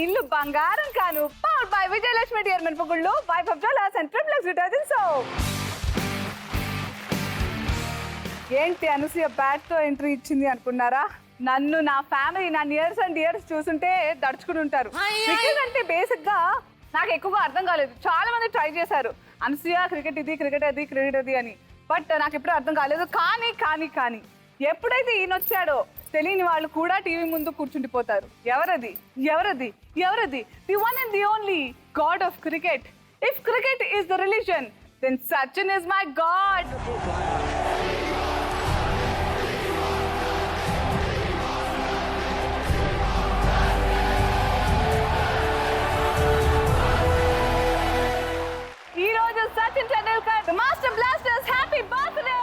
ఇల్లు బంగారం కాను పవర్డ్ బై విజయలక్ష్మి డియర్ మినపగుళ్ళు వైఫ్ జలాస్ అండ్ ట్రిప్లెక్స్ డిటర్జెంట్ సోప్. ఏంటి అనసూయ బ్యాట్ తో ఎంట్రీ ఇచ్చింది అనుకున్నారా? నన్ను నా ఫ్యామిలీ నా ఇయర్స్ అండ్ ఇయర్స్ చూసుంటే దడుచుకుని ఉంటారు. క్రికెట్ అంటే బేసిక్ గా నాకు ఎక్కువగా అర్థం కాలేదు. చాలా మంది ట్రై చేశారు అనసూయ క్రికెట్ ఇది క్రికెట్ అది క్రికెట్ అది అని, బట్ నాకు ఎప్పుడూ అర్థం కాలేదు. కానీ కానీ కానీ ఎప్పుడైతే ఈయన వచ్చాడో తెలియని వాళ్ళు కూడా టీవీ ముందు కూర్చుండిపోతారు. ఎవరది ఎవరది ఎవరది? The one and the only god of cricket. If cricket is the religion then Sachin is my god. ఈ రోజు Sachin Tendulkar the master blasters happy birthday.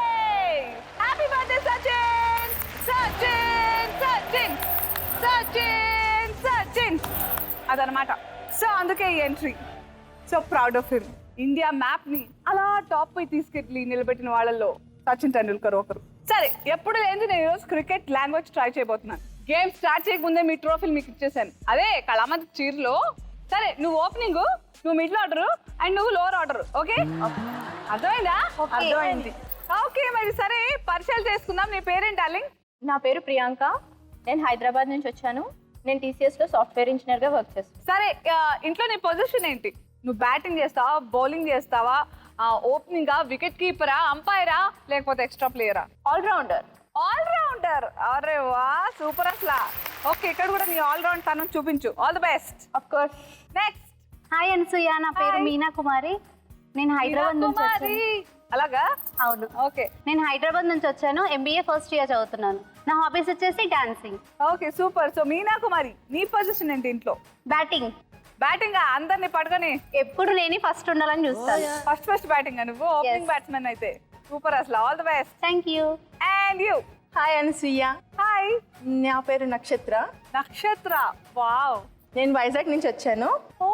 Happy birthday Sachin. Sachin Sachin Sachin Sachin అదనమాట. సో అందుకే ఈ entry. So proud of him. India map ని అలా top పై తీసుకెళ్ళి నిలబెట్టిన వాళ్ళల్లో సచిన్ టెండూల్కర్ ఒకరు. సరే, ఎప్పుడు లేదు నేను ఈరోజు క్రికెట్ లాంగ్వేజ్ ట్రై చేయబోతున్నాను. గేమ్ స్టార్ట్ చేయకముందే మీ ట్రోఫీలు మీకు ఇచ్చేసాను. అదే కళామంది చీరలో. సరే, నువ్వు ఓపెనింగ్, నువ్వు మిడిల్ ఆర్డర్ అండ్ నువ్వు లోవర్ ఆర్డర్. ఓకే, అర్థమైందా? అర్థమైంది. ఓకే, మరి సరే పరిచయాలు చేసుకుందాం. నీ పేరేంటి డార్లింగ్? నా పేరు ప్రియాంక. నేను హైదరాబాద్ నుంచి వచ్చాను. నేను టీసీఎస్ లో సాఫ్ట్వేర్ ఇంజనీర్ గా వర్క్ చేస్తాను. సరే, ఇంట్లో నీ పొజిషన్ ఏంటి? నువ్వు బ్యాటింగ్ చేస్తావా, బౌలింగ్ చేస్తావా, ఓపెనింగ్, వికెట్ కీపరా, అంపైరా, లేకపోతే ఎక్స్ట్రా ప్లేయరా? ఆల్రౌండర్. ఆల్రౌండర్. అరే వా, సూపర్ అసలా. ఓకే, ఇక్కడ కూడా నీ ఆల్రౌండ్ తనం చూపించు. All the best. Of course. Next. Hi Anasuya, నా పేరు మీనా కుమారి. నేను హైదరాబాద్ నుంచి వచ్చాను. అలాగా? అవును. ఓకే, నేను హైదరాబాద్ నుంచి వచ్చాను. ఎంబీఏ ఫస్ట్ ఇయర్ చదువుతున్నాను. నా హాబీస్ వచ్చేసి dancing. Okay, super. So Meena Kumari, నీ పొజిషన్ ఏంటి ఇంట్లో? బ్యాటింగ్. బ్యాటింగ్ అందరిని పట్టుకొని ఎప్పుడు నేను ఫస్ట్ ఉండాలని చూస్తాను. ఫస్ట్ బ్యాటింగ్ నువ్వు ఓపెనింగ్ బ్యాట్స్మెన్ అయితే సూపర్ అసలు. All the best. Thank you. And you? Hi Anasuya. Hi, నా పేరు నక్షత్ర. నక్షత్ర. వావ్. నేను వైజాగ్ నుంచి వచ్చాను. ఓ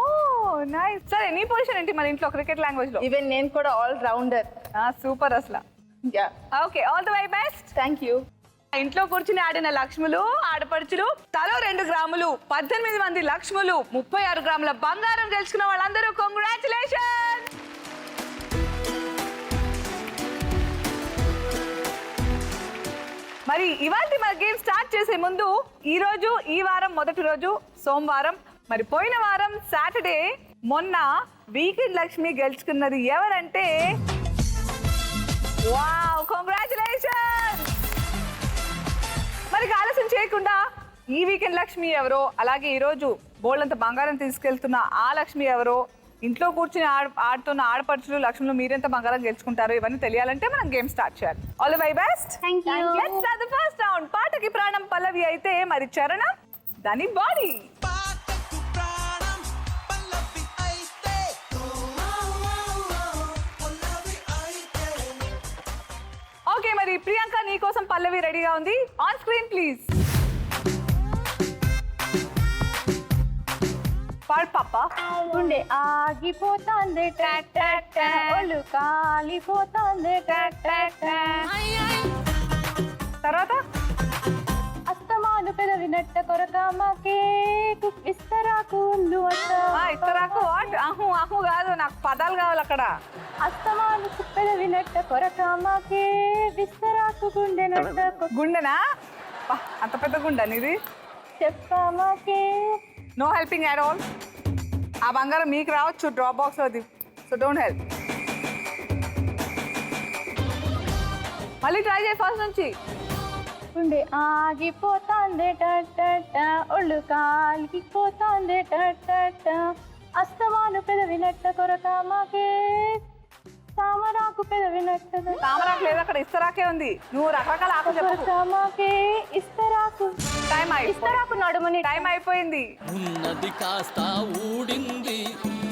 నైస్. సరే, నీ పొజిషన్ ఏంటి మన ఇంట్లో క్రికెట్ లాంగ్వేజ్ లో? ఈవెన్ నేను కూడా ఆల్ రౌండర్. సూపర్ అసలు. Yeah, okay, all the very best. Thank you. ఇంట్లో కూర్చుని ఆడిన లక్ష్ములు, ఆడపడుచులు, తలో 2 గ్రాములు, 18 మంది లక్ష్ములు, 36 గ్రాముల బంగారం గెలుచుకున్న వాళ్ళందరూ కంగ్రాచులేషన్. మరి ఇవాళ మన గేమ్ స్టార్ట్ చేసే ముందు ఈ వారం మొదటి రోజు సోమవారం, మరి పోయిన వారం సాటర్డే, మొన్న వీకెండ్ లక్ష్మి గెలుచుకున్నది ఎవరంటే, వావ్, కంగ్రాచులేషన్. మరి ఆలస్యం చేయకుండా ఈ వీకెండ్ లక్ష్మి ఎవరో, అలాగే ఈరోజు బోల్డంత బంగారం తీసుకెళ్తున్న ఆ లక్ష్మి ఎవరో, ఇంట్లో కూర్చుని ఆడుతున్న ఆడపడుచులు లక్ష్మిలో మీరెంత బంగారం గెలుచుకుంటారో, ఇవన్నీ తెలియాలంటే మనం గేమ్ స్టార్ట్ చేయాలి. All the very best. Thank you. Let's start the first round. పాటకి ప్రాణం పల్లవి అయితే మరి చరణం దాని బాడీ. ఓకే, మరి ప్రియాంక నీ కోసం పల్లవి రెడీగా ఉంది. On screen please. పాడు పాప. గుండె ఆగిపోతుంది, ఒళ్ళు కాలిపోతుంది, తర్వాత అస్తమాను పెదవినట్ట కొరకామాకే ఇస్తరాకు ఉండు ఇతరాకు వాట్? అహు అహు కాదు, నాకు పదాలు కావాలి అక్కడ. అస్తమాను పెదవినట్ట కొరకామాకే విస్తరాకు గుండె నట్ట గుండెనా? అంత పెద్ద గుండె ఇది? చెప్పామాకే. No helping at all. ఆ బంగారం మీకు రావచ్చు డ్రాప్ బాక్స్ అది, సో డోంట్ హెల్ప్. మళ్ళీ ట్రై చేయి ఫస్ట్ నుంచి. గుండె ఆగిపోతుంది ఒళ్ళు కాలిపోతుంది అస్తమాను పెదవినట్ట కొరకామాకే తామరాకు పెదవినట్ట తామరాకు లేదు అక్కడ, ఇస్తరాకే ఉంది. నువ్వు రకరకాల ఆకు చెప్పు. కొరకామాకే ఇస్తరాకు. ఇస్తరాకు నడుముని. టైం అయిపోయింది. ఉన్నది కాస్త ఊడింది,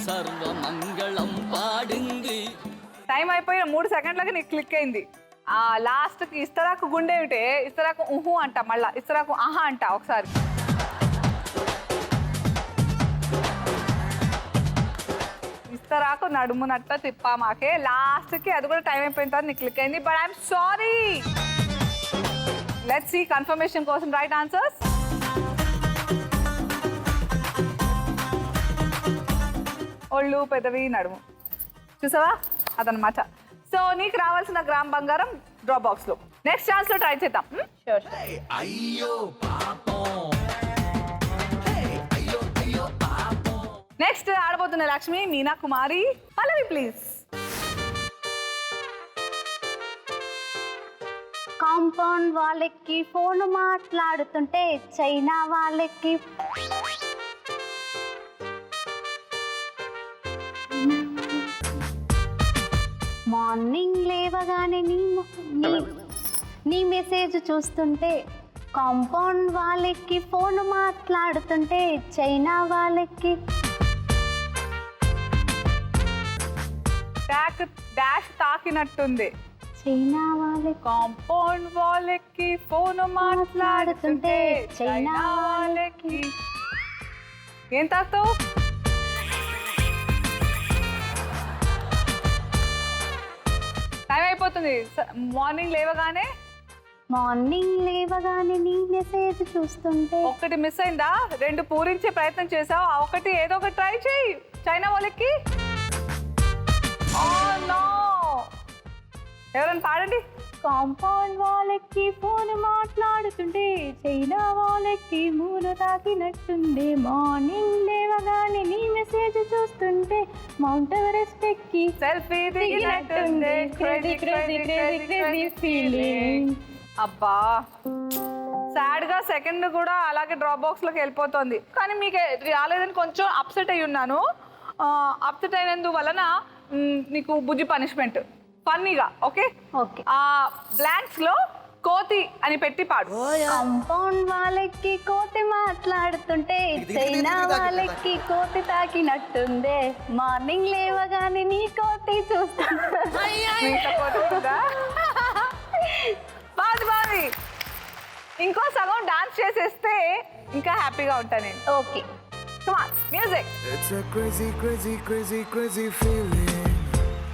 సర్వమంగళం పాడింది. టైం అయిపోయిన 3 సెకండ్లకి నీకు క్లిక్ అయింది. ఆ లాస్ట్ కి ఇస్తరాకు గుండె ఏమిటే? ఇస్తరాకు ఉహు అంట, మళ్ళా ఇస్తరాకు ఆహా అంట ఒకసారి. ఇస్తరాకు నడుమునట్ట తిప్పామాకే. లాస్ట్ కి అది కూడా టైం అయిపోయిన తర్వాత నీకు క్లిక్ అయింది. But I'm sorry. Let's see confirmation కోసం రైట్ ఆన్సర్స్. గోళ్ళు పెదవి నడుము. చూసావా అదనమాట. సో నీకు రావాల్సిన గ్రామ్ బంగారం డ్రాప్ బాక్స్లో. నెక్స్ట్ ఛాన్స్లో ట్రై చేద్దాం. షూర్. నెక్స్ట్ ఆడబోతున్న లక్ష్మి, మీనా కుమారి, పల్లవి ప్లీజ్. కాంపౌండ్ వాళ్ళకి ఫోన్ మాట్లాడుతుంటే చైనా వాళ్ళకి మార్నింగ్ లేవగానే నీ మెసేజ్ చూస్తుంటే కాంపౌండ్ వాళ్ళకి ఫోన్ మాట్లాడుతుంటే చైనా వాళ్ళకి డాష్ తాకినట్టుంది. చైనా వాళ్ళకి కాంపౌండ్ వాళ్ళకి ఫోన్ మాట్లాడుతుంటే చైనా వాళ్ళకి. ఏం తాకుతావు? టైం అయిపోతుంది. మార్నింగ్ లేవగానే నీ మెసేజ్ చూస్తుంటే ఒక్కటి మిస్ అయిందా? 2 పూరించే ప్రయత్నం చేసావు. ఆ ఒకటి ఏదో ఒకటి ట్రై చేయి. చైనా వాళ్ళకి. ఎవరైనా పాడండి. కాంపౌండ్ వాళ్ళకి ఫోన్ మాట్లాడుతుంటే చైనా వాళ్ళకి మూను తాకినట్టుండే. మార్నింగ్ లేవగానే నీ మెసేజ్ చూస్తుంటే మౌంట్ ఎవరెస్ట్ ఎక్కి సెల్ఫీ దిగినట్టుండే. Crazy crazy crazy crazy feeling. అబ్బా సాడ్ గా సెకండ్ కూడా అలాగే డ్రాప్ బాక్స్ లోకి వెళ్ళిపోతుంది. కానీ మీకు రాలేదని కొంచెం అప్సెట్ అయి ఉన్నాను. అప్సెట్ అయినందువలన నీకు బుజ్జి పనిష్మెంట్ ఫన్నీగా. Okay okay. ఆ బ్లాంక్స్ లో కోతి అని పెట్టి పాడు. కాంపౌండ్ వాళ్ళకి కోతి మాట్లాడుతుంటే చైనా వాళ్ళకి కోతి తాకినట్టుందే. మార్నింగ్ లేవగానే నీ కోతి చూస్తుంటే మిగతా కోతి ఉందా? బాది ఇంకో సగం డాన్స్ చేసేస్తే ఇంకా హ్యాపీగా ఉంటాను నేను. Okay. Come on, music. It's a crazy, crazy, crazy, crazy feeling.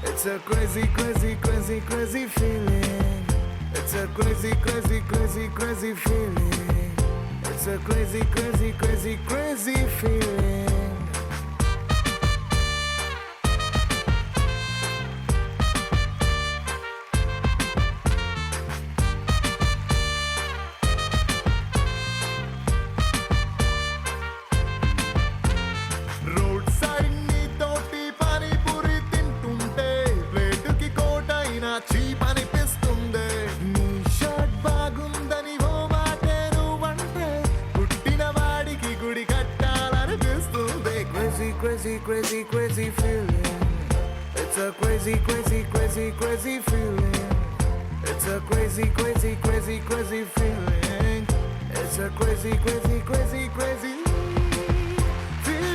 It's a crazy, crazy, crazy, crazy feeling. It's a crazy, crazy, crazy, crazy feeling. It's a crazy, crazy, crazy, crazy feeling. Crazy, crazy, crazy feeling. It's a crazy, crazy, crazy, crazy feeling. It's a crazy, crazy, crazy, crazy feeling. It's a crazy, crazy, crazy, crazy feeling.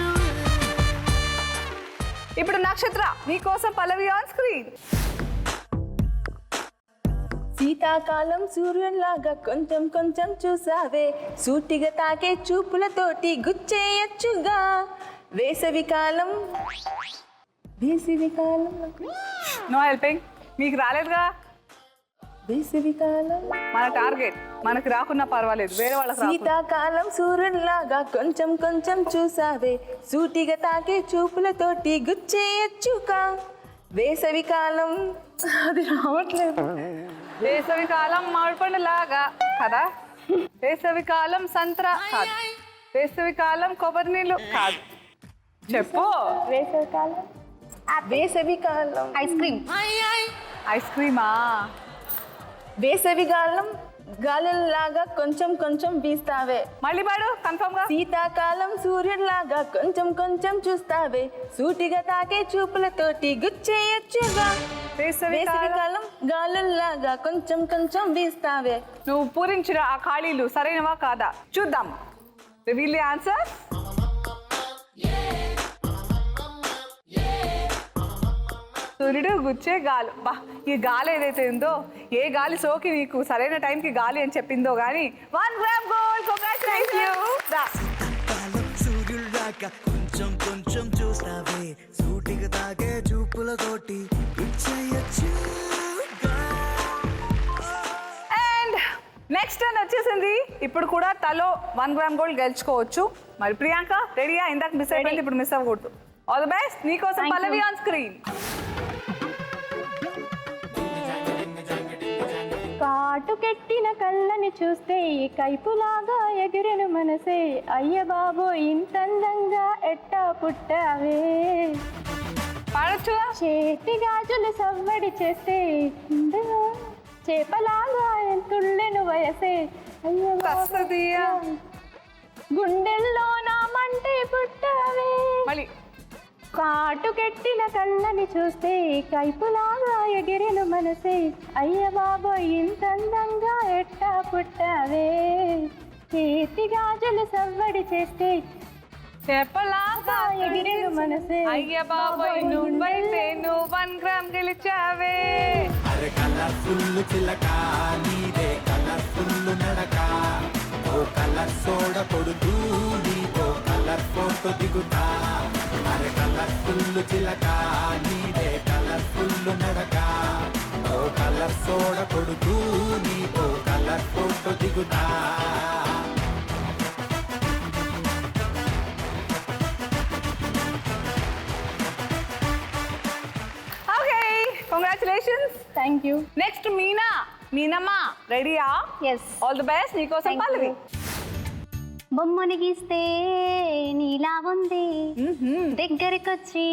ఇప్పుడు నక్షత్ర నీకోసం పల్లవి on screen. శీతాకాలం సూర్యునిలాగా కొంచెం కొంచెం చూసావే, సూటిగా తాకే చూపులతోటి గుచ్చేయచ్చుగా. వేసవికాలం no helping. మీకు రాలేదుగా వేసవికాలం. మన టార్గెట్ మనకు రాకున్నా పర్వాలేదు, వేరే వాళ్ళకి రాకుండా. శీతాకాలం సూర్యునిలాగా కొంచెం కొంచెం చూసావే, సూటిగా తాకే చూపులతోటి గుచ్చేయచ్చుగా. వేసవికాలం అది రావట్లేదు. వేసవికాలం మామిడిపండు లాగా కదా. వేసవికాలం సంత్రా కాదు. వేసవికాలం కొబ్బరి నీళ్ళు కాదు. చెప్పు. వేసవికాలం ఐస్ క్రీమ్. ఐస్ క్రీమా? వేసవికాలం గాలిలాగా కొంచెం కొంచెం వీస్తావే. మళ్ళీ పాడు కన్ఫర్మ్ గా. శీతాకాలం సూర్యుడిలాగా కొంచెం కొంచెం చూస్తావే, సూటిగా తాకే చూపులతోటి గుచ్చేయచ్చుగా. వేసవికాలం గాలుల్లాగా కొంచెం కొంచెం వీస్తావే. నువ్వు పూరించిన ఆ ఖాళీలు సరైనవా కాదా చూద్దాం. Reveal the answer. సూర్యుడు గుచ్చే గాలి. బా, ఈ గాలి ఏదైతే ఉందో, ఏ గాలి సోకి నీకు సరైన టైంకి గాలి అని చెప్పిందో కానీ 1 గ్రామ్ గోల్డ్. కంగ్రాచులేషన్స్. సూర్యుల్లాగా కొంచెం కొంచెం చూస్తావే, సూటిగా తాగే చూపులతోటి అండ్ నెక్స్ట్ టర్న్ వచ్చేసింది. ఇప్పుడు కూడా తలో 1 గ్రామ్ గోల్డ్ గెలుచుకోవచ్చు. మరి ప్రియాంక రెడీయా? ఇందాక మిస్ అయిపోయింది, ఇప్పుడు మిస్ అవ్వకూడదు. All the best. నీకోసం Thank Pallavi you. On screen. కాటుకెట్టిన కళ్ళని చూస్తే కైపులాగా ఎగిరెను మనసే, అయ్య బాబో ఇంతందంగా ఎట్టా పుట్టావే. పాడొచ్చు. చేతి గాజులు సవ్వడి చేస్తే గుండెలో చేపలాగా తుళ్ళెను వయసే, అయ్య కస్తదియా. గుండెల్లో నా మంటే పుట్టావే. మళ్ళీ కాటుకెట్టిన కళ్ళని చూస్తే కైపులాగా ఎగిరెను మనసే, అయ్య బాబో ఇంతందంగా ఎట్టా పుట్టావే. చేతి గాజులు సవ్వడి చేస్తే చెప్పలాగా ఎగిరెను మనసే, అయ్య బాబోయ్ నువ్వైతే నువ్వు 1 గ్రామ్ గెలిచావే. అరే కలర్ఫుల్ చిలక నీదే కలర్ఫుల్ నడక ఓ కలర్ సోడ కొడుతూ నీతో కలర్ ఫోటో దిగుతా. అరే కలర్ఫుల్ చిలక నీదే కలర్ఫుల్ నడక ఓ కలర్ సోడ కొడుతూ నీతో కలర్ ఫోటో దిగుతా. Okay, congratulations. Thank you. Next Meenamma రెడీయా? ఎస్. All the best. నీకోసం Thank పల్లవి. you. బొమ్మని గీస్తే నీలా ఉంది, దగ్గరికొచ్చి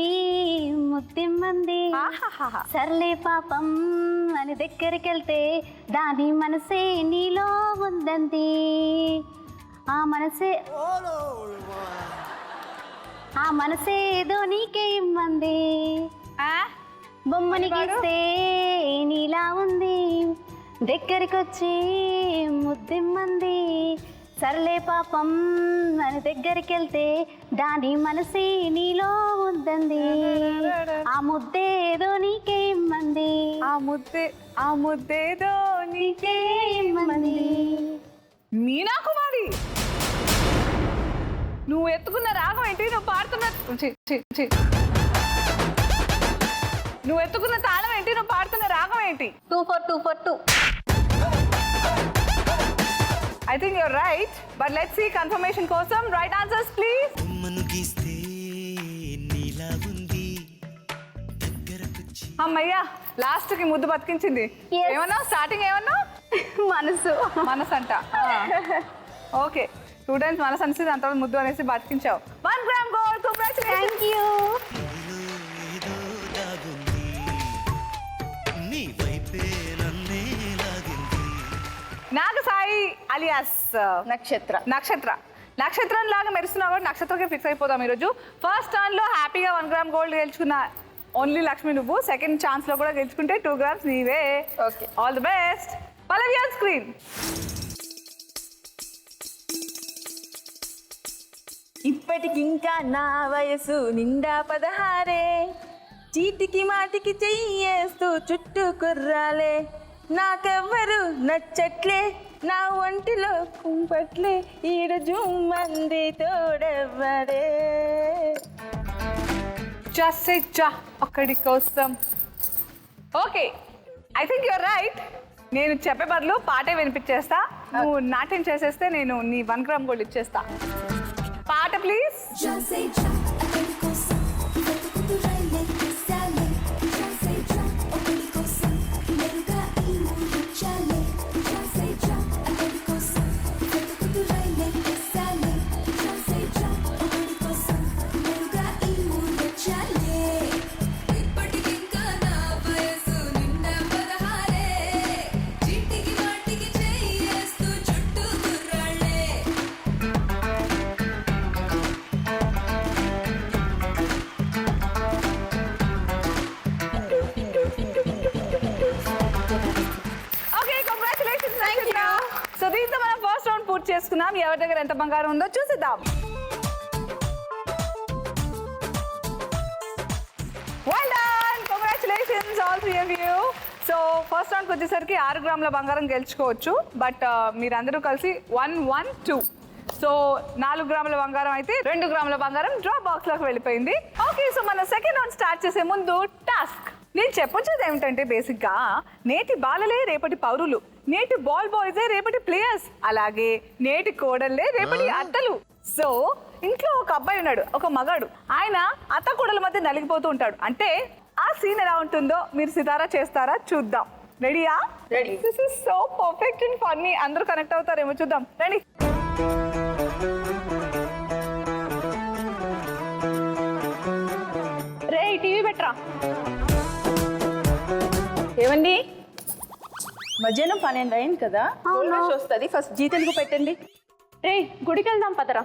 ముద్దిమ్మంది, ఆహాహాహా. సర్లే పాపం అని దగ్గరికెళ్తే దాని మనసే నీలో ఉందంది, ఆ మనసే ఏదో నీకే ఇమ్మంది. ఆ? బొమ్మని మరి వాడు? గీస్తే నీలా ఉంది, దగ్గరికొచ్చి ముద్దిమ్మంది, సర్లే పాపం అని దగ్గరికెళ్తే దాని మనసే నీలో ఉందంది, ఆ ముద్దే ఏదో నీకే ఇమ్మంది, ఆ ముద్దేదో నీకే ఇమ్మంది. మీనా కుమారి, నువ్వు ఎత్తుకున్న రాగం ఏంటి? నువ్వు పాడుతున్న నువ్వు ఎత్తుకున్న తాళం ఏంటి? నువ్వు పాడుతున్న రాగం ఏంటి? 2 for 2 for 2. I think you're right, but let's see confirmation కోసం. Right answers, please. బొమ్మను గీస్తే నీలా ఉంది దగ్గరకొచ్చి. అమ్మయ్యా, లాస్ట్ కి ముద్దు బతికించింది. Yes. ఏమన్నా స్టార్టింగ్ ఏమన్నా మనసు అంట. ఓకే, 2 times మనసు అనేసి దాని తర్వాత ముద్దు అనేసి బతికించావు. 1 gram gold. Congratulations. Thank you. ఏదో దాగుంది నీ వైపే నన్నే లాగింది. నాగసాయి అలియాస్ నక్షత్రం లాగా మెరుస్తున్నావు కాబట్టి నక్షత్రకే ఫిక్స్ అయిపోదాం ఈరోజు. ఫస్ట్ టర్న్ లో హ్యాపీగా 1 గ్రామ్ గోల్డ్ గెలుచుకున్న ఓన్లీ లక్ష్మి నువ్వు. సెకండ్ ఛాన్స్ లో కూడా గెలుచుకుంటే 2 గ్రామ్స్ నీవే. Okay, all the best. Pallavi on screen. ఇప్పటికింకా నా వయసు నిండా 16, చీటికి మాటికి చెయ్యేస్తూ చుట్టూ కుర్రాలే, నాకెవ్వరు నచ్చట్లే, నా ఒంటిలో కుంపట్లే, ఈడ జుమ్మంది తోడెవ్వడే. జస్ట్ జా ఒక్కడి కోసం. Okay, I think you're right. నేను చెప్పే బదులు పాటే వినిపించేస్తా. నువ్వు నాట్యం చేసేస్తే నేను నీ 1 గ్రామ్ గోల్డ్ ఇచ్చేస్తా. పాట please. Já sei já, aquele coção, feito com raile, sale. Já sei já, aquele coção, meruga e muito chale. Já sei já, aquele coção, feito com raile, sale. Já sei já, aquele coção, meruga e muito chale. ఇప్పటికింకా నా వయసు నిండా 16, చీటికి మాటికి చెయ్యేస్తూ చుట్టూ కుర్రాళ్ళే. Okay, congratulations. So దీంతో మనం first round పూర్తి చేసుకున్నాం. ఎవరి దగ్గర ఎంత బంగారం ఉందో చూసిద్దాం. Well done, congratulations all 3 of you. So first రౌండ్కి వచ్చేసరికి 6 గ్రాముల బంగారం గెలుచుకోవచ్చు. బట్ మీరందరూ కలిసి 1, 1, 2. సో 4 గ్రాముల బంగారం అయితే 2 గ్రాముల బంగారం డ్రాప్ బాక్స్ లోకి వెళ్ళిపోయింది. ఓకే, సో మన సెకండ్ రౌండ్ స్టార్ట్ చేసే ముందు టాస్క్ నేను చెప్పొచ్చేది ఏమిటంటే, బేసిక్గా నేటి బాలలే రేపటి పౌరులు, నేటి బాల్ బాయ్సే రేపటి ప్లేయర్స్, అలాగే నేటి కోడళ్ళే రేపటి అత్తలు. సో ఇంట్లో ఒక అబ్బాయి ఉన్నాడు, ఒక మగాడు. ఆయన అత్త కూడల మధ్య నలిగిపోతూ ఉంటాడు. అంటే ఆ సీన్ ఎలా ఉంటుందో మీరు సితారా చేస్తారా చూద్దాం. రెడీయా? Ready. This is so perfect and funny. అందరూ కనెక్ట్ అవుతారేమో చూద్దాం. రెడీ? రే టీవీ పెట్టరా. ఏమండి మధ్యాహ్నం 12 అయింది కదా, వస్తుంది. ఫస్ట్ జీ తెలుగు పెట్టండి. రే గుడికి వెళ్దాం పదరా.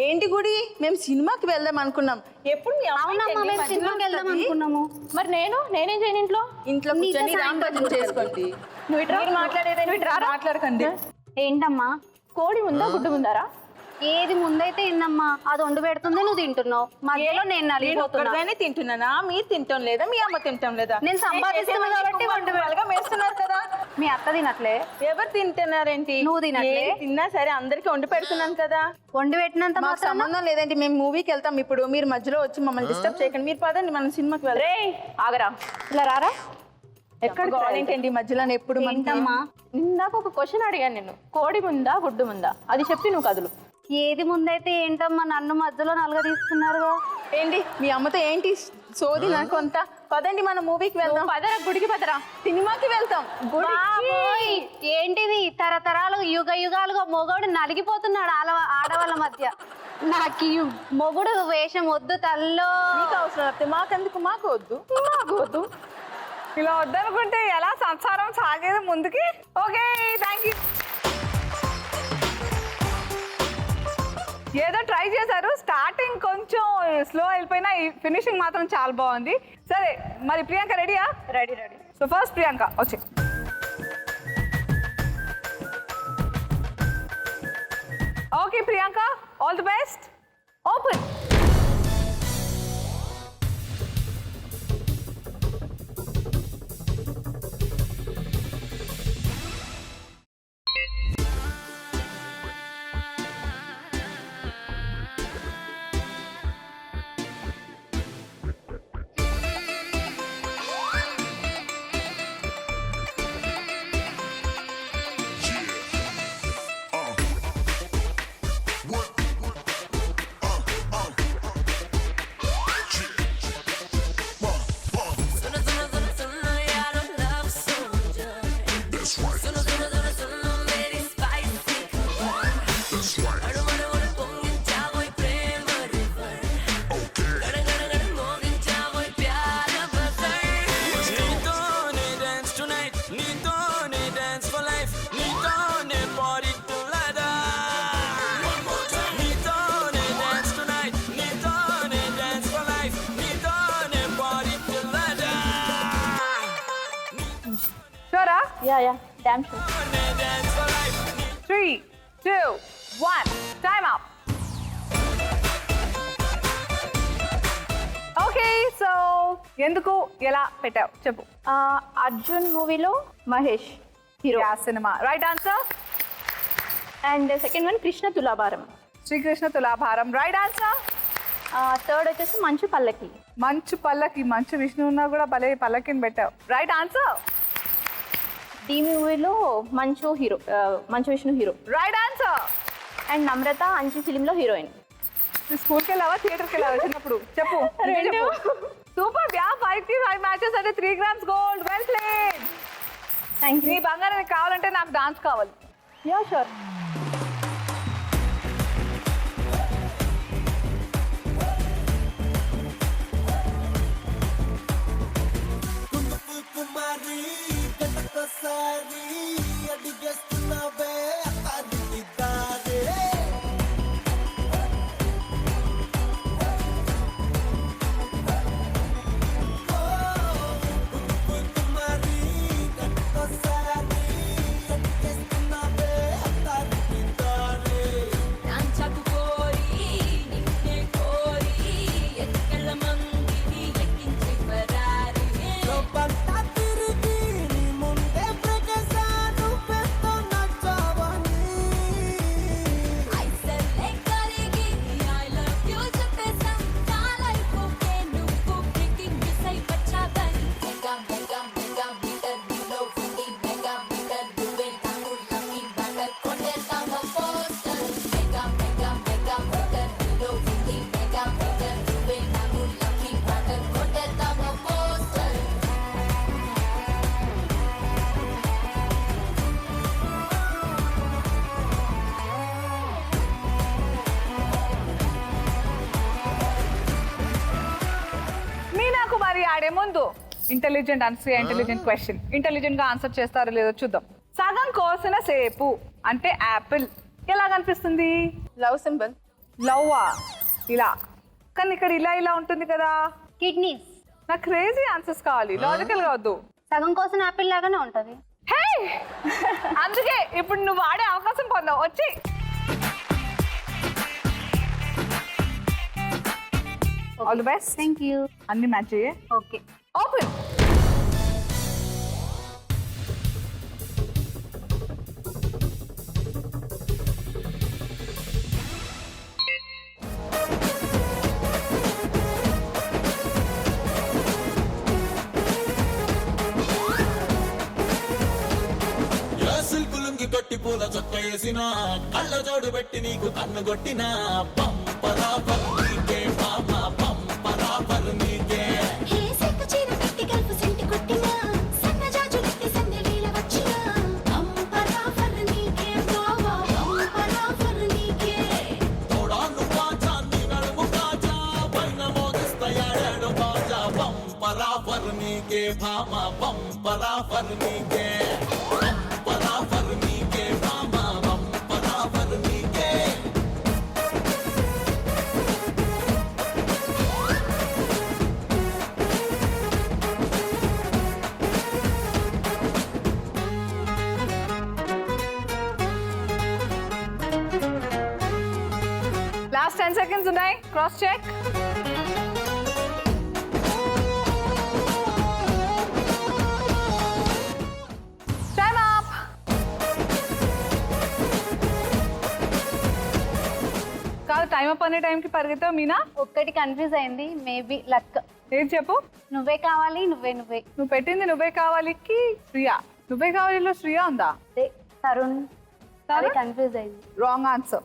ఏంటి గుడి? మేము సినిమాకి వెళ్దాం అనుకున్నాం. ఎప్పుడు మీ అమ్మాయి అవునమ్మా, మేము మధ్యలో సినిమాకి వెళ్దాం వస్తది. అనుకున్నాము. మరి నేనేం చేయను ఇంట్లో? ఇంట్లో కూర్చొని రామ్ భజన చేసుకోండి. నువ్వు ఇట్రా. మీరు మాట్లాడేది మాట్లాడకండి. ఏంటమ్మా, కోడి ఉందా గుడ్డు ఉందారా? ఏది ముందైతే ఏందమ్మా, అది వండి పెడుతుంది, నువ్వు తింటున్నావు. మధ్యలో నేను నేను నలిగిపోతున్నా. ఒక్కడిగానే తింటున్నానా? మీరు తింటాం లేదా? మీ అమ్మ తింటాం లేదా? నేను సంపాదిస్తున్నా కాబట్టి వండి వాళ్ళగా వేస్తున్నారు కదా. మీ అత్త తినట్లే, ఎవరు తింటున్నారేంటి? నువ్వు తినట్లే. ఏది తిన్నా సరే అందరికి వండి పెడుతున్నాను కదా. వండి పెట్టినంత మాకు మాత్రాన సంబంధం లేదండి. మేము మూవీకి వెళ్తాం ఇప్పుడు. మీరు మధ్యలో వచ్చి మమ్మల్ని డిస్టర్బ్ చేయకండి. మీరు పదండి, మనం సినిమాకి వెళ్దాం. రే ఆగరా, ఇలా రారా. ఎక్కడ ఏంటండి మధ్యలో ఎప్పుడు ఏంటమ్మా, ఇందాక ఒక క్వశ్చన్ అడిగాను నేను, కోడి ఉందా గుడ్డు ఉందా అది చెప్పి నువ్వు కదులు. ఏది ముందైతే ఏంటమ్మా, నన్ను మధ్యలో నలుగ తీసుకున్నారుగా. ఏంటి మీ అమ్మతో ఏంటి సోది నాకు అంతా? పదండి మనం మూవీకి వెళ్దాం. పదరా గుడికి పదరా. సినిమాకి వెళ్తాం. బాబోయ్, ఏంటిది తరతరాలు యుగ యుగాలుగా మొగోడు నలిగిపోతున్నాడు ఆడవాళ్ళ మధ్య. నాకు ఈ మొగుడు వేషం వద్దు తల్లో. మీకు అవసరం లేకపోతే మాకెందుకు? మాకు వద్దు. ఇలా వద్దనుకుంటే ఎలా సంసారం సాగేది ముందుకి? Okay, thank you. ఏదో ట్రై చేశారు, స్టార్టింగ్ కొంచెం స్లో వెళ్ళిపోయినా ఈ ఫినిషింగ్ మాత్రం చాలా బాగుంది. సరే మరి ప్రియాంక రెడీయా? రెడీ. సో ఫస్ట్ ప్రియాంక వచ్చి. Okay Priyanka, all the best. Open. Yeah damn sure. 3, 2, 1 time up. Okay, so ఎందుకు ఎలా పెట్టావు చెప్పు. అర్జున్ మూవీలో మహేష్ హీరో. సినిమా right answer. And second one Krishna Tulabharam. Sri Krishna Tulabharam right answer. Third వచ్చేసి మంచు పల్లకి. మంచు పల్లకి, మంచు విష్ణు ఉన్నా కూడా భలే పల్లకిని పెట్టావు. Right answer. డి మూవీలో Manchu Vishnu hero. Right answer. And Namrata అంచు ఫిలింలో హీరోయిన్. స్కూల్కి వెళ్ళావా థియేటర్కి వెళ్ళావా చిన్నప్పుడు? చెప్పు. సూపర్. 5 మ్యాచెస్ అంటే 3 grams gold. Well played. Thank you. నీ బంగారం కావాలంటే నాకు డాన్స్ కావాలి. Yeah sure. ఆడే ముందు ఇంటెలిజెంట్ క్వశ్చన్. ఇంటెలిజెంట్ గా ఆన్సర్ చేస్తారో లేదో చూద్దాం. సగం కోసిన సేపు అంటే యాపిల్ ఎలా కనిపిస్తుంది? Love symbol. లవ్వా? ఇలా. కానీ ఇక్కడ ఇలా ఉంటుంది కదా. కిడ్నీస్. నాకు క్రేజీ ఆన్సర్స్ కావాలి, లాజికల్ గా వద్దు. సగం కోసం యాపిల్ లాగానే ఉంటది. హే, అందుకే ఇప్పుడు నువ్వు ఆడే అవకాశం పొందావు. వచ్చి all the best. Thank you. అన్ని మ్యాచ్ అయ్యే. ఓకే. ఓపెన్. సిల్కులుంగి కట్టి పూల చొక్క వేసిన కళ్ళ జోడు పెట్టి నీకు కన్ను కొట్టిన పంపరాపర్ నీకే పాప పంపరాపర్ నీకే. హే సెక్కు చీర పెట్టి గల్పు సెంటి కొట్టినా సన్న జాజు నెట్టి సందడిల వచ్చినా అంపరాఫర్ నీకే బావా అంపరాఫర్ నీకే. తోడాను కాచా నీ నడుము కాచా పైన మోగిస్తాయాడు బాజా పంపరాపర్ నీకే భామ పంపరాపర్ నీకే. పంపరాపర్ నీకే భామ పంపరాపర్ నీకే. లాస్ట్ 10 seconds ఉన్నాయి. Cross check. Time up. కాదు, టైం అప్ అనే టైంకి పరిగెత్తావు మీనా. ఒక్కటి కన్ఫ్యూజ్ అయింది, మేబీ లక్. ఏం చెప్పు. నువ్వే కావాలి నువ్వే నువ్వే. నువ్వు పెట్టింది నువ్వే కావాలికి శ్రియా. నువ్వే కావాలిలో శ్రియా ఉందా? అదే తరుణ్. అది తరుణ్? కన్ఫ్యూజ్ అయింది. Wrong answer.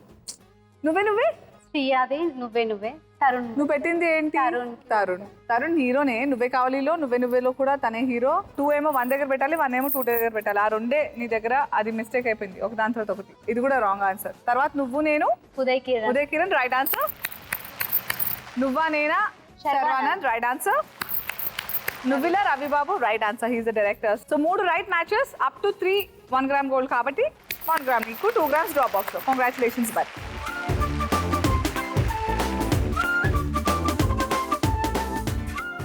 నువ్వే శ్రీయాది నువ్వే నువ్వే. తరుణ్. నువ్వు పెట్టింది ఏంటి? తరుణ్. తరుణ్ హీరోనే. నువ్వే కావాలిలో నువ్వేలో కూడా తనే హీరో. 2 ఏమో 1 దగ్గర పెట్టాలి, 1 ఏమో 2 దగ్గర పెట్టాలి. ఆ రెండే నీ దగ్గర. అది మిస్టేక్ అయిపోయింది ఒక దాని తర్వాత ఒకటి. ఇది కూడా రాంగ్ ఆన్సర్. తర్వాత నువ్వు నేను ఉదయ్ కిరణ్. Right answer. నువ్వా నేనా శర్వానంద్ రైట్ ఆన్సర్. నువ్విలా Ravibabu right answer. He's the director. So 3 right matches up to 3 1 gram gold కాబట్టి 1 గ్రామ్ నీకు 2 grams డ్రాప్ బాక్స్ లో. Congratulations bye.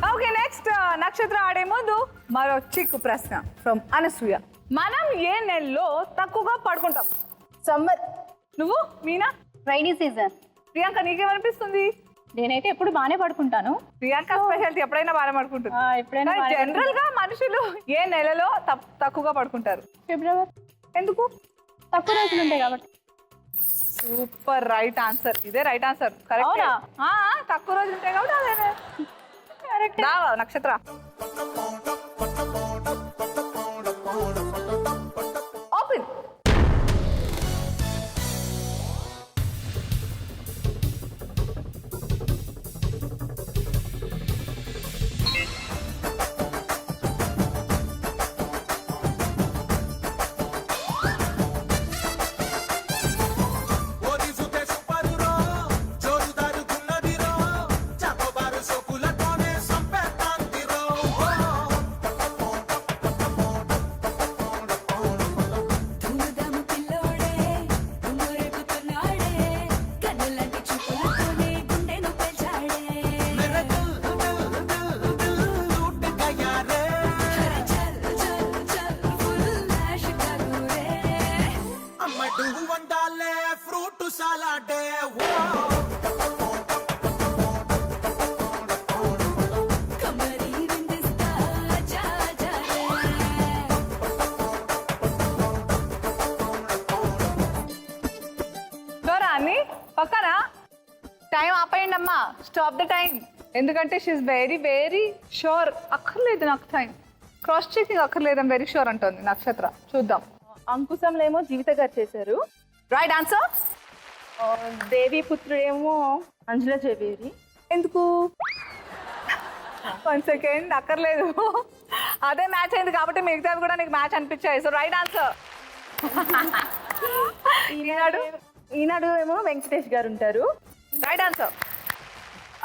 Okay, next Nakshatra ఆడే ముందు మరో చిక్కు ప్రశ్న ఫ్రమ్ అనసూయ. మనం ఏ నెలలో తక్కువగా పడుకుంటాం? సమ్మర్. నువ్వు మీనా? Rainy season. ప్రియాంక నీకేమనిపిస్తుంది? నేనైతే ఎప్పుడు బాగానే పడుకుంటాను. ప్రియాంక స్పెషాలిటీ ఎప్పుడైనా బాగా పడుకుంటుంది. ఎప్పుడైనా బాగానే జనరల్ గా మనుషులు ఏ నెలలో తక్కువగా పడుకుంటారు? ఫిబ్రవరి. ఎందుకు? తక్కువ రోజులు ఉంటాయి కాబట్టి. Super right answer. ఇదే రైట్ ఆన్సర్. కరెక్ట్. అవునా? తక్కువ రోజులు ఉంటాయి కాబట్టి అదే కరెక్ట్. నక్షత్ర ఓపెన్. ధూమధాము పిల్లోడే తుమ్మురేపుతున్నాడే కన్నులాంటి చూపులతోనే గుండెను పెంచాడే. అరే చల్ చల్ చల్ ఫుల్ ఆషికాగురే. ఫ్రూట్ సాలాడే కమరి విందిస్తా జా జా రే. డోరా అని పక్కన టైం ఆపేయండి అమ్మా. Stop the time. ఎందుకంటే షీఈ్ వెరీ వెరీ షూర్. అక్కర్లేదు నాకు టైం. క్రాస్ చెకింగ్ అక్కర్లేదు, వెరీ షూర్ అంటుంది నక్షత్ర. చూద్దాం. అంకుశంలో ఏమో జీవిత గారు చేశారు. Right answer. దేవి పుత్రుడేమో అంజుల జవేరి. ఎందుకు? 1 సెకండ్. అక్కర్లేదు. అదే మ్యాచ్ అయింది కాబట్టి మిగతావి కూడా నీకు మ్యాచ్ అనిపించాయి. So right answer. ఈనాడు ఏమో వెంకటేష్ గారు ఉంటారు. Right answer.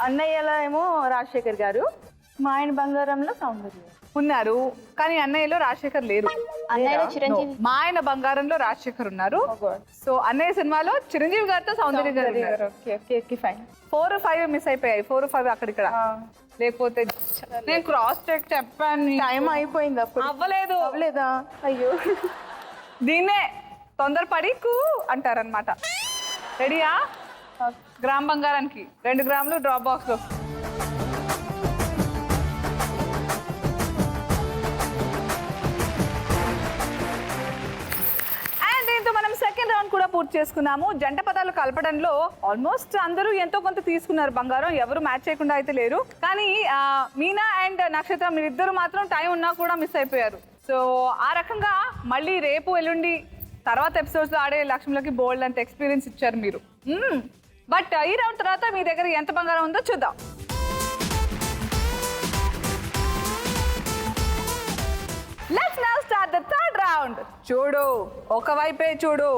అన్నయ్యలో ఏమో రాజశేఖర్ గారు. మా ఆయన బంగారంలో సౌందర్య ఉన్నారు, కానీ అన్నయ్యలో రాజశేఖర్ లేరు. అన్నయ్యలో No. చిరంజీవి. మా ఆయన బంగారంలో రాజశేఖర్ ఉన్నారు. సో అన్నయ్య సినిమాలో చిరంజీవి గారితో సౌందర్య గారు ఉన్నారు. Okay fine. 4, 5 మిస్ అయిపోయాయి. 4, 5 అక్కడిక్కడ. లేకపోతే నేను క్రాస్ చెక్ చెప్పాను. టైం అయిపోయింది అప్పుడు. అవ్వలేదు. అవ్వలేదా? అయ్యో. దీన్నే తొందరపడి అంటారనమాట. రెడీయా? గ్రామ్ బంగారానికి 2 గ్రాములు డ్రాప్ బాక్స్ లో. మనం సెకండ్ రౌండ్ కూడా పూర్తి చేసుకున్నాము. జంట పదాలు కలపడంలో ఆల్మోస్ట్ అందరూ ఎంతో కొంత తీసుకున్నారు బంగారం. ఎవరు మ్యాచ్ చేయకుండా అయితే లేరు. కానీ మీనా అండ్ నక్షత్రం మీరిద్దరు మాత్రం టైం ఉన్నా కూడా మిస్ అయిపోయారు. సో ఆ రకంగా మళ్ళీ రేపు ఎల్లుండి తర్వాత ఎపిసోడ్స్ లో ఆడే లక్ష్మిలోకి బోల్డ్ అంత ఎక్స్పీరియన్స్ ఇచ్చారు మీరు. బట్ ఈ రౌండ్ తర్వాత మీ దగ్గర ఎంత బంగారం ఉందో చూద్దాం. Let's now start the third round. చూడు, ఒకవైపే చూడు,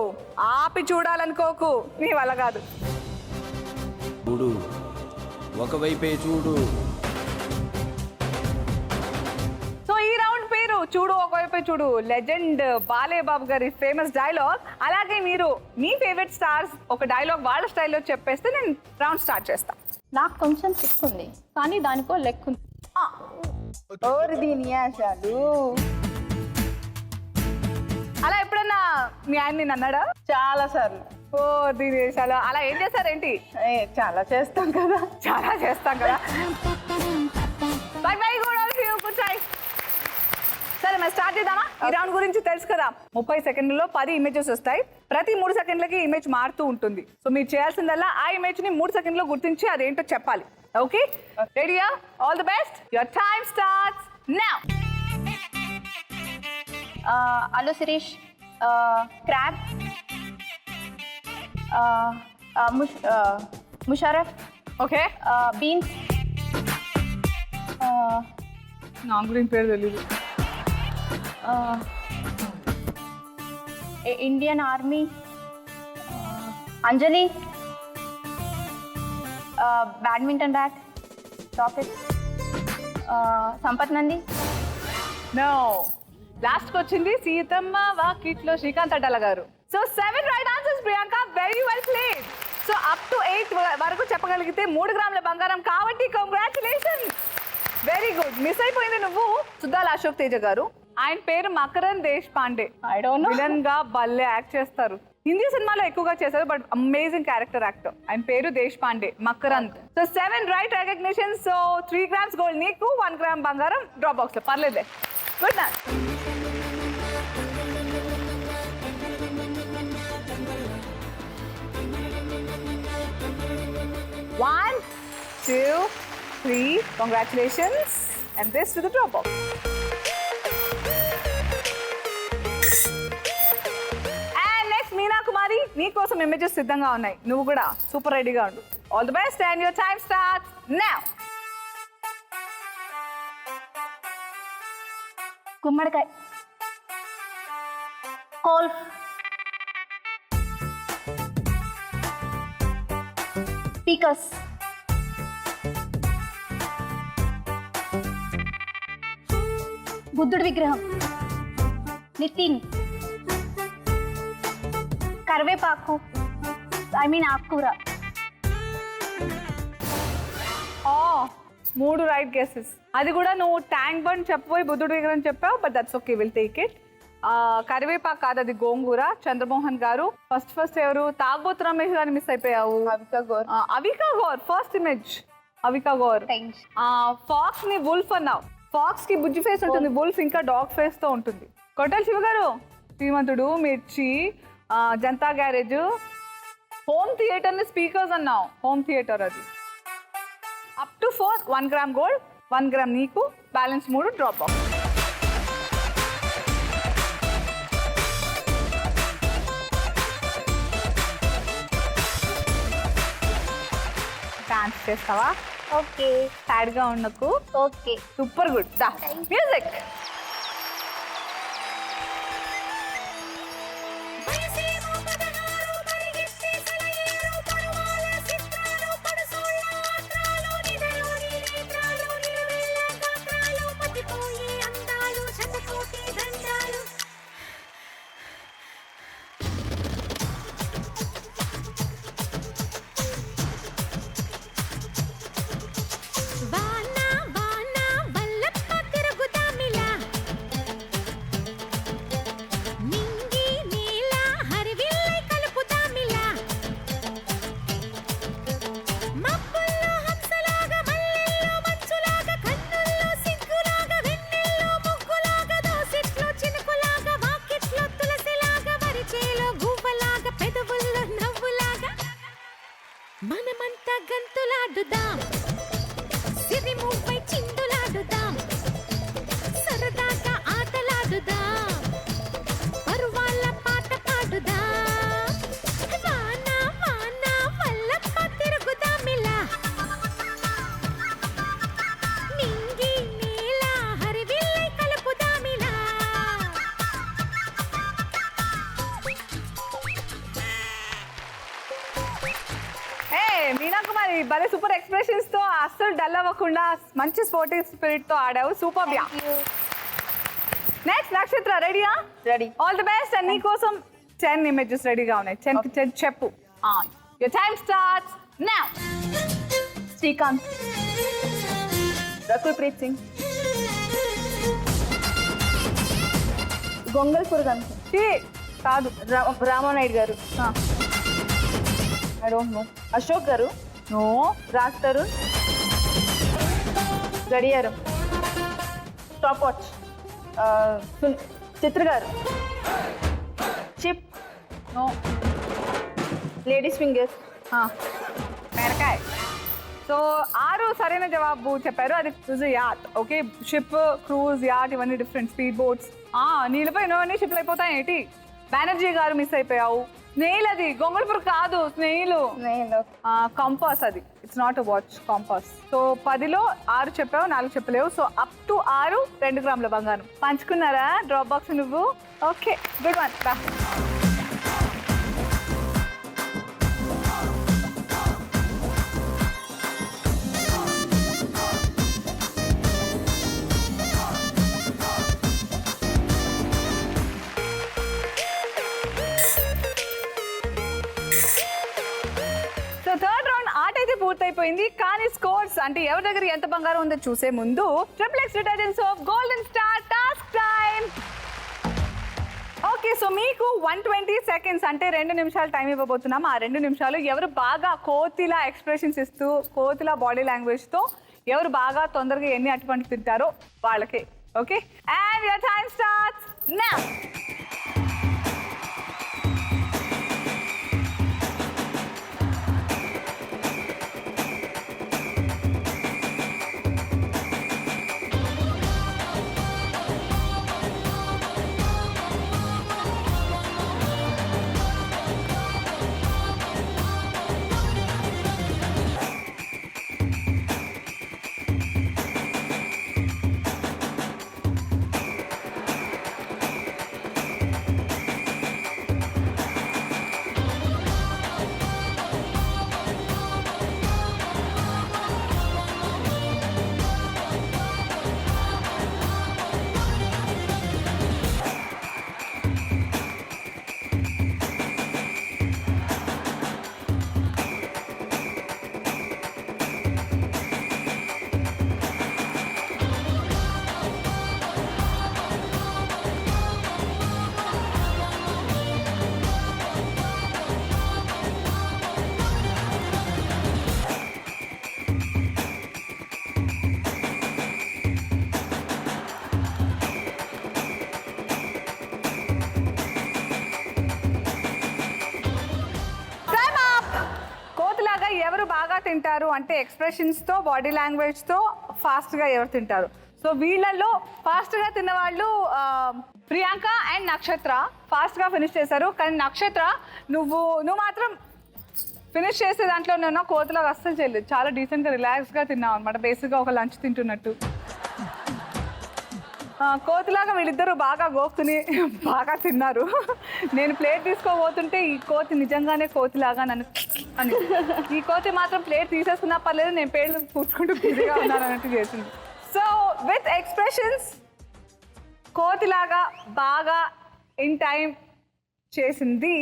ఆపి చూడాలనుకోకు, నీ వల్ల కాదు. చూడు, ఒకవైపే చూడు. సో ఈ రౌండ్ పేరు చూడు ఒకవైపే చూడు. లెజెండ్ బాలేబాబు గారి ఫేమస్ డైలాగ్. అలాగే మీరు మీ ఫేవరెట్ స్టార్స్ ఒక డైలాగ్ వాళ్ళ స్టైల్లో చెప్పేస్తే నేను రౌండ్ స్టార్ట్ చేస్తా. నాకు కొంచెం సిక్ ఉంది, కానీ దానికో లెక్క ఉంది. ఓరి దీని ఆశాలు. అలా ఎప్పుడన్నా మీ ఆయన నేను అన్నాడా? చాలా సార్లు. ఓ దీని చాలా. అలా ఏం చేస్తారేంటి? చాలా చేస్తాం కదా. చాలా చేస్తాం కదా. బై బై కూడా కూర్చోయి. సరే మరి స్టార్ట్ చేద్దామా? ఈ రౌండ్ గురించి తెలుసు కదా. 30 సెకండ్లలో 10 ఇమేజెస్ వస్తాయి. ప్రతి 3 సెకండ్లకి ఇమేజ్ మారుతూ ఉంటుంది. సో మీరు చేయాల్సిందల్లా ఆ ఇమేజ్ ని 3 సెకండ్లో గుర్తించి అదేంటో చెప్పాలి. ఓకే, రెడీయా? All the best. Your time starts now. Allu Sirish, crab, Musharraf, okay, beans, నా గురించి పేరు తెలీదు. Indian army, Anjali, badminton bat, racket, Sampath Nandi. No, last కి వచ్చింది Seethamma Vakitlo Srikanth Addala garu. So 7 right answers Priyanka, very well played. So up to 8 వరకు చెప్పగలిగితే 3 గ్రాముల బంగారం కాబట్టి కంగ్రాచులేషన్స్, వెరీ గుడ్. మిస్ అయిపోయింది నువ్వు సుద్దాల అశోక్ తేజ గారు. ఆయన పేరు మకరన్ దేశ్ పాండే. విలన్ గా భలే యాక్ట్ చేస్తారు. హిందీ సినిమాలో ఎక్కువగా చేశారు, బట్ అమేజింగ్ క్యారెక్టర్ యాక్టర్. ఆయన పేరు Deshpande, Makarand. So 7 right recognition. So 3 grams gold నీకు, 1 గ్రామ్ బంగారం డ్రాప్ బాక్స్ లో. పర్లేదే, good night. 1, 2, 3. Congratulations. And this to the drop box. And next, Meena Kumari, నీ కోసం ఇమేజెస్ సిద్ధంగా ఉన్నాయి. నువ్వు కూడా సూపర్ రెడీగా ఉండు. All the best and your time starts now. గుమ్మడికాయ, కోల్ఫ్, పీకస్, బుద్ధుడి విగ్రహం, నితిన్, కరివేపాకు, ఆకుకూర. 3 రైట్ గెసెస్. అది కూడా నువ్వు ట్యాంక్ బండ్ చెప్పబోయి బుద్ధుడి విగ్రహం చెప్పావు, but that's okay, will take it. కరివేపాకు కాదు, అది గోంగూర. చంద్రమోహన్ గారు. ఫస్ట్ ఎవరు? తాగబోతు రమేష్ గారిని మిస్ అయిపోయావు. Avika Gaur first image. Avika Gaur. Fox ని వుల్ఫ్ అన్నావు. ఫాక్స్ కి బుజ్జి ఫేస్ ఉంటుంది, వుల్ఫ్ ఇంకా డాగ్ ఫేస్ తో ఉంటుంది. Koratala Siva garu. Srimanthudu, Mirchi, Janatha garage. Home theatre ని స్పీకర్స్ అన్నావు. హోమ్ థియేటర్ అది. Up to 4, 1 gram gold, 1 gram నీకు, బ్యాలెన్స్ 3 డ్రాప్ బాక్స్. డాన్స్ చేస్తావా? ఓకే, సాడ్ గా ఉండకు. Okay, super good. మ్యూజిక్. మరి భలే సూపర్ ఎక్స్ప్రెషన్స్ తో అస్సలు డల్ అవ్వకుండా మంచి స్పోర్టివ్ స్పిరిట్ తో ఆడావు. సూపర్ బ్యా. నెక్స్ట్ నక్షత్ర రెడీయా? Ready. All the best. And నీకోసం 10 ఇమేజెస్ రెడీగా ఉన్నాయి. 10 చెప్పు. Your time starts now. Srikanth, Rakul Preet Singh, గొంగల్పూర్ గంత్, కాదు రామానాయుడు గారు, I don't know, Ashok garu, no, Raj Tarun, గడియారం, స్టాప్ వాచ్, చిత్ర గారు, చిప్, నో, లేడీస్ ఫింగర్స్, మేరకాయ. సో 6 సరైన జవాబు చెప్పారు. అది cruise yacht. Okay, ship, cruise, yacht ఇవన్నీ డిఫరెంట్. Speed boats. నీళ్ళపై ఇవన్నీ షిప్లు అయిపోతాయి ఏంటి? బెనర్జీ గారు మిస్ అయిపోయావు. స్నేహిల్, అది గొంగళపూర్ కాదు, స్నేహిలు. కంపాస్, అది it's not a watch, compass. So 10లో 6 చెప్పావు, 4 చెప్పలేవు. సో అప్ టు 6 2 గ్రాముల బంగారం పంచుకున్నారా డ్రాప్ బాక్స్ నువ్వు? Okay, good one. So third round ఆట అయితే పూర్తయిపోయింది. కానీ స్కోర్స్ అంటే ఎవరి దగ్గర ఎంత బంగారం ఉందో చూసే ముందు triplex detergent soap golden star task time. Okay, so మీకు 120 సెకండ్స్ అంటే 2 నిమిషాలు టైం ఇవ్వబోతున్నాం. ఆ 2 నిమిషాలు ఎవరు బాగా కోతిలా ఎక్స్ప్రెషన్స్ ఇస్తూ కోతిలా బాడీ లాంగ్వేజ్తో ఎవరు బాగా తొందరగా ఎన్ని అటువంటి తింటారో వాళ్ళకే. Okay, and your time starts now. ఎవరు బాగా తింటారు అంటే ఎక్స్ప్రెషన్స్తో బాడీ లాంగ్వేజ్తో ఫాస్ట్గా ఎవరు తింటారు. సో వీళ్ళల్లో ఫాస్ట్గా తిన్న వాళ్ళు ప్రియాంక అండ్ నక్షత్ర ఫాస్ట్గా ఫినిష్ చేశారు. కానీ నక్షత్ర నువ్వు మాత్రం ఫినిష్ చేసే దాంట్లో నేను కోతిలాగా అస్సలు చేయలేదు. చాలా డీసెంట్గా రిలాక్స్గా తిన్నావు అనమాట, బేసిక్గా ఒక లంచ్ తింటున్నట్టు. కోతిలాగా వీళ్ళిద్దరూ బాగా గోక్కుని బాగా తిన్నారు. నేను ప్లేట్ తీసుకోబోతుంటే ఈ కోతి నిజంగానే కోతిలాగా నన్ను అని, ఈ కోతి మాత్రం ప్లేట్ తీసేసుకున్నా పర్లేదు, నేను పేర్లు పూసుకుంటూ బిజీగా ఉన్నాను అన్నట్టు చేసింది. సో విత్ ఎక్స్ప్రెషన్స్ కోతిలాగా బాగా ఇన్ టైం చేసింది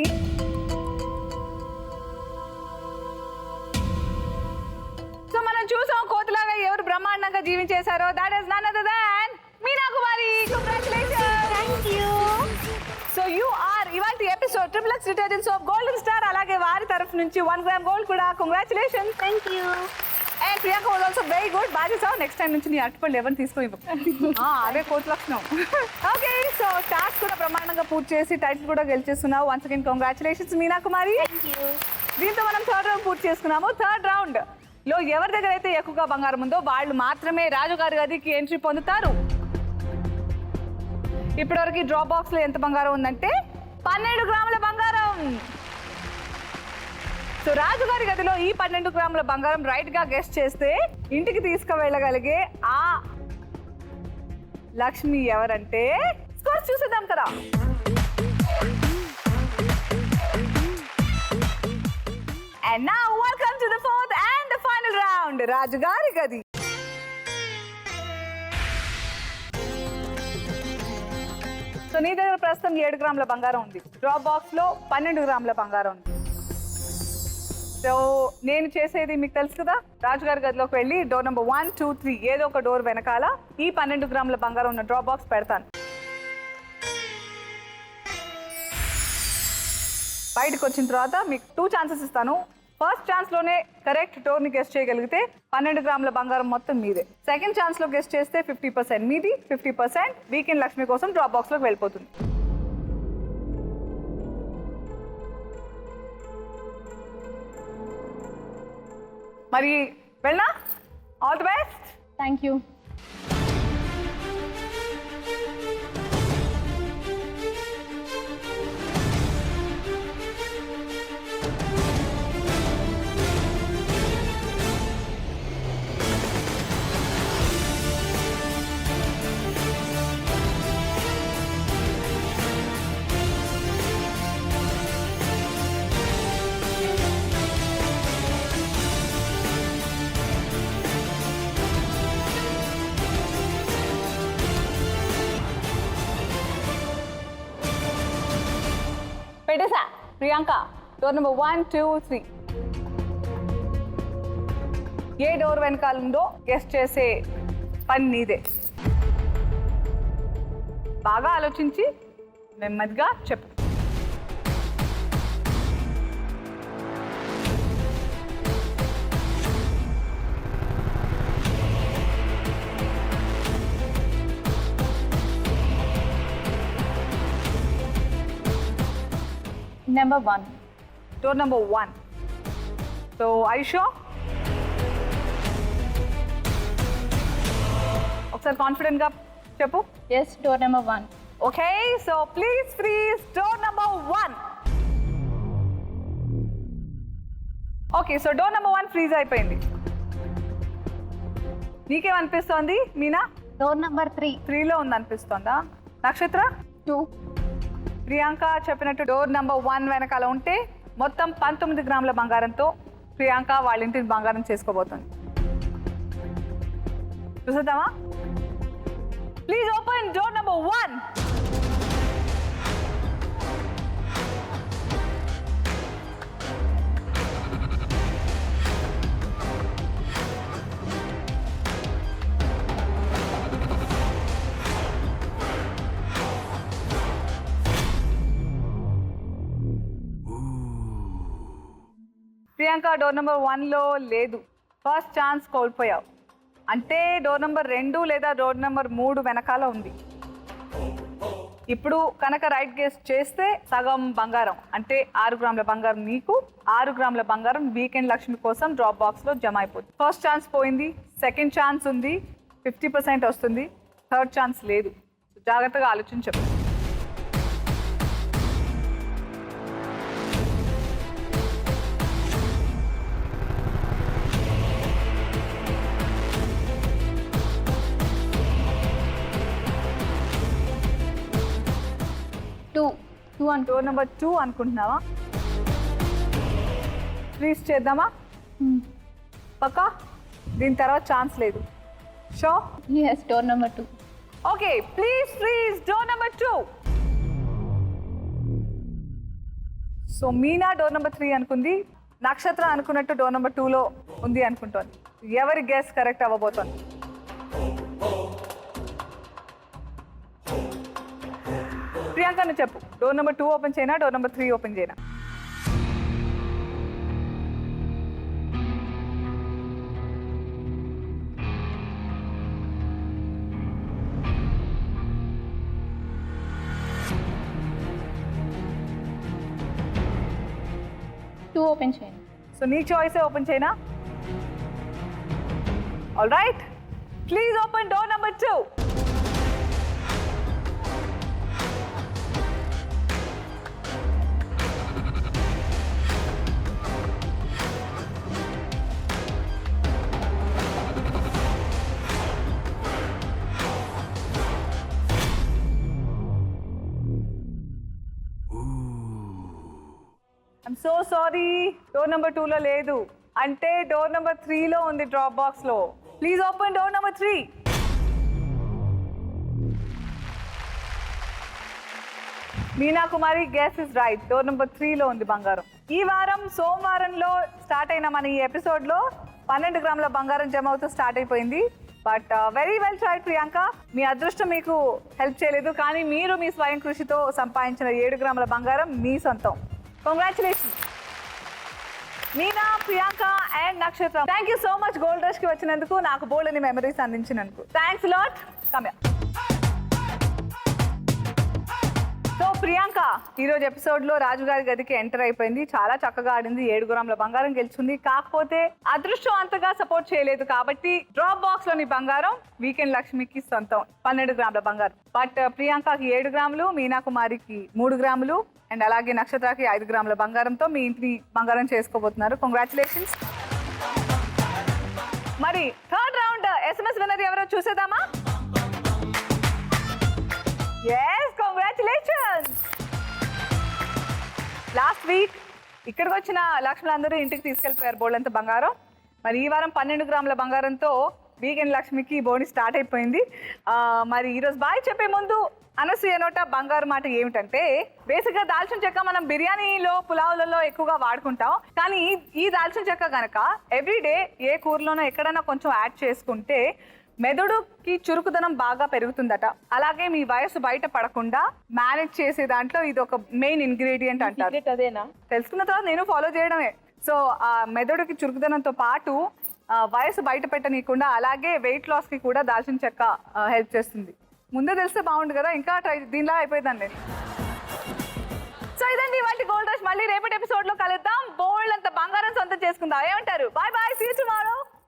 సో మనం చూసాం కోతిలాగా ఎవరు బ్రహ్మాండంగా జీవించేశారో. That is none other than Meena Kumari. Congratulations. Thank you. So you are ఇవాల్టి episode triplex detergent soap golden star. అలాగే వారి తరఫు నుంచి 1 గ్రామ్ గోల్డ్ కూడా. Congratulations. Thank you. And Priyanka was also very good. బాగా చేసావు. నెక్స్ట్ టైం నుంచి నీ అట్టుపళ్ళు ఎవరిని తీసుకొని అదే కోతి లక్షణం. ఓకే, సో టాస్క్ కూడా బ్రహ్మాండంగా పూర్తి చేసి టైటిల్ కూడా గెలిచేస్తున్నావు. వన్స్ అగైన్ కంగ్రాచులేషన్స్ మీనా కుమారి. దీంతో మనం థర్డ్ రౌండ్ పూర్తి చేసుకున్నాము. థర్డ్ రౌండ్ లో ఎవరి దగ్గర అయితే ఎక్కువగా బంగారం ఉందో వాళ్ళు మాత్రమే రాజుగారి గదికి ఎంట్రీ పొందుతారు. ఇప్పటివరకు డ్రాప్ బాక్స్ లో ఎంత బంగారం ఉందంటే 12 గ్రాముల బంగారం. సో రాజుగారి గదిలో ఈ 12 గ్రాముల బంగారం రైట్ గా గెస్ట్ చేస్తే ఇంటికి తీసుకువెళ్ళగలిగే ఆ లక్ష్మి ఎవరంటే స్కోర్స్ చూసేద్దాం కదా. And now welcome to the fourth and the final round రాజుగారి గది. సో నీ దగ్గర ప్రస్తుతం 7 గ్రాముల బంగారం ఉంది. డ్రాప్ బాక్స్ లో 12 గ్రాముల బంగారం ఉంది. సో నేను చేసేది మీకు తెలుసు కదా, రాజుగారి గదిలోకి వెళ్ళి డోర్ నెంబర్ 1, 2, 3 ఏదో ఒక డోర్ వెనకాల ఈ 12 గ్రాముల బంగారం ఉన్న డ్రాప్ బాక్స్ పెడతాను. బయటకు వచ్చిన తర్వాత మీకు 2 ఛాన్సెస్ ఇస్తాను. ఫస్ట్ ఛాన్స్లోనే కరెక్ట్ డోర్ని గెస్ట్ చేయగలిగితే 12 గ్రాముల బంగారం మొత్తం మీదే. సెకండ్ ఛాన్స్లో గెస్ట్ చేస్తే 50% మీది, 50% వీకెండ్ లక్ష్మి కోసం డ్రాప్ బాక్స్లోకి వెళ్ళిపోతుంది. మరి వెళ్ళనా? All the best. Thank you. పెట్టేసా. ప్రియాంక డోర్ నెంబర్ 1, 2, 3 ఏ డోర్ వెనకాల ఉందో గెస్ట్ చేసే పని నీదే. బాగా ఆలోచించి నెమ్మదిగా చెప్పు. నెంబర్ 1. Door number 1. సో ఐషో ఒకసారి కాన్ఫిడెంట్గా చెప్పు. Yes, door number 1. Okay, so please freeze door number 1. Okay, so door number 1 freeze అయిపోయింది. నీకేమనిపిస్తోంది మీనా? Door number 3. 3లో ఉంది అనిపిస్తోందా? నక్షత్ర 2. ప్రియాంక చెప్పినట్టు డోర్ నెంబర్ 1 వెనకాల ఉంటే మొత్తం 19 గ్రాముల బంగారంతో ప్రియాంక వాళ్ళ ఇంటిని బంగారం చేసుకోబోతుంది. చూసేద్దామా? Please open door number 1. Priyanka door number 1లో లేదు. ఫస్ట్ ఛాన్స్ కోల్పోయావు. అంటే డోర్ నెంబర్ 2 లేదా డోర్ నెంబర్ 3 వెనకాల ఉంది. ఇప్పుడు కనుక రైట్ గెస్ చేస్తే సగం బంగారం అంటే 6 గ్రాముల బంగారం నీకు, 6 గ్రాముల బంగారం వీకెండ్ లక్ష్మి కోసం డ్రాప్ బాక్స్లో జమ అయిపోతుంది. ఫస్ట్ ఛాన్స్ పోయింది. సెకండ్ ఛాన్స్ ఉంది, 50% వస్తుంది. థర్డ్ ఛాన్స్ లేదు. జాగ్రత్తగా ఆలోచించి చెప్పు. డోర్ నెంబర్ 2 అనుకుంటున్నావా? ఫ్రీజ్ చేద్దామా? పక్కా? దీని తర్వాత ఛాన్స్ లేదు. Show? Yes, door number 2. Okay, please freeze door number 2. So Meena door number 3 అనుకుంది. నక్షత్ర అనుకున్నట్టు డోర్ నెంబర్ 2లో ఉంది అనుకుంటోంది. ఎవరి గెస్ కరెక్ట్ అవ్వబోతోంది? ప్రియాంక నువ్వు చెప్పు. డోర్ నెంబర్ 2 ఓపెన్ చేయనా, డోర్ నెంబర్ 3 ఓపెన్ చేయనా? ఓపెన్ చేయండి. సో నీ చాయిసే ఓపెన్ చేయనా? All right, please open door number 2. I'm so sorry, door number 2లో లేదు. అంటే డోర్ నెంబర్ 3లో ఉంది డ్రాప్ బాక్స్ లో. Please open door number 3. Meena Kumari guess is right. Door number 3లో ఉంది బంగారం. ఈ వారం సోమవారంలో స్టార్ట్ అయిన మన ఈ ఎపిసోడ్లో 12 గ్రాముల బంగారం జమ అవుతూ స్టార్ట్ అయిపోయింది. But very well tried Priyanka. మీ అదృష్టం మీకు హెల్ప్ చేయలేదు, కానీ మీరు మీ స్వయం కృషితో సంపాదించిన 7 గ్రాముల బంగారం మీ సొంతం. Congratulation Meena, Priyanka and Nakshatra. Thank you so much gold rush కి వచ్చినందుకు, నాకు బోల్డ్ అని మెమరీస్ అందించినందుకు. Thanks lot. Come here. So Priyanka ఈరోజు ఎపిసోడ్లో రాజుగారి గదికి ఎంటర్ అయిపోయింది. చాలా చక్కగా ఆడింది, 7 గ్రాముల బంగారం గెలుచుంది. కాకపోతే అదృష్టం అంతగా సపోర్ట్ చేయలేదు, కాబట్టి డ్రాప్ బాక్స్ లోని బంగారం వీకెండ్ లక్ష్మికి సొంతం 12 గ్రాముల బంగారం. బట్ ప్రియాంకకి 7 గ్రాములు, మీనా కుమారికి 3 గ్రాములు అండ్ అలాగే నక్షత్రకి 5 గ్రాముల బంగారంతో మీ ఇంటిని బంగారం చేసుకోబోతున్నారు. కంగ్రాచులేషన్స్. మరి థర్డ్ రౌండ్ SMS విన్నర్ ఎవరో చూసేద్దామా? Yes, congratulations! లాస్ట్ వీక్ ఇక్కడికి వచ్చిన లక్ష్ములందరూ ఇంటికి తీసుకెళ్ళిపోయారు బోల్డంత బంగారం. మరి ఈ వారం 12 గ్రాముల బంగారంతో వీకెండ్ లక్ష్మికి బోని స్టార్ట్ అయిపోయింది. మరి ఈరోజు బాయ్ చెప్పే ముందు అనసూయ నోట బంగారు మాట ఏమిటంటే, బేసిక్గా దాల్చిన చెక్క మనం బిర్యానీలో, పులావులలో ఎక్కువగా వాడుకుంటాం. కానీ ఈ దాల్చిన చెక్క కనుక ఎవ్రీడే ఏ కూరలోనో ఎక్కడైనా కొంచెం యాడ్ చేసుకుంటే మెదడుకి చురుకుదనం బాగా పెరుగుతుందట. అలాగే మీ వయసు బయట పడకుండా మేనేజ్ చేసే దాంట్లో ఇది ఒక మెయిన్ ఇంగ్రీడియంట్ అంటారు. అదేనా? తెలుసుకున్న తర్వాత నేను ఫాలో చేయడమే. సో ఆ మెదడుకి చురుకుదనంతో పాటు వయసు బయట పెట్టనీయకుండా, అలాగే వెయిట్ లాస్కి కూడా దాల్చిన చెక్క హెల్ప్ చేస్తుంది. ముందే తెలిస్తే బాగుండు కదా, ఇంకా ట్రై దీనిలా అయిపోయిందండి నేను. సో ఇదండి ఇవాళ గోల్డ్ రష్. మళ్ళీ రేపటి ఎపిసోడ్లో కలుద్దాం. బోల్డ్ అంత బంగారం సొంతం చేసుకుందాం. ఏమంటారు? Bye bye, see you tomorrow.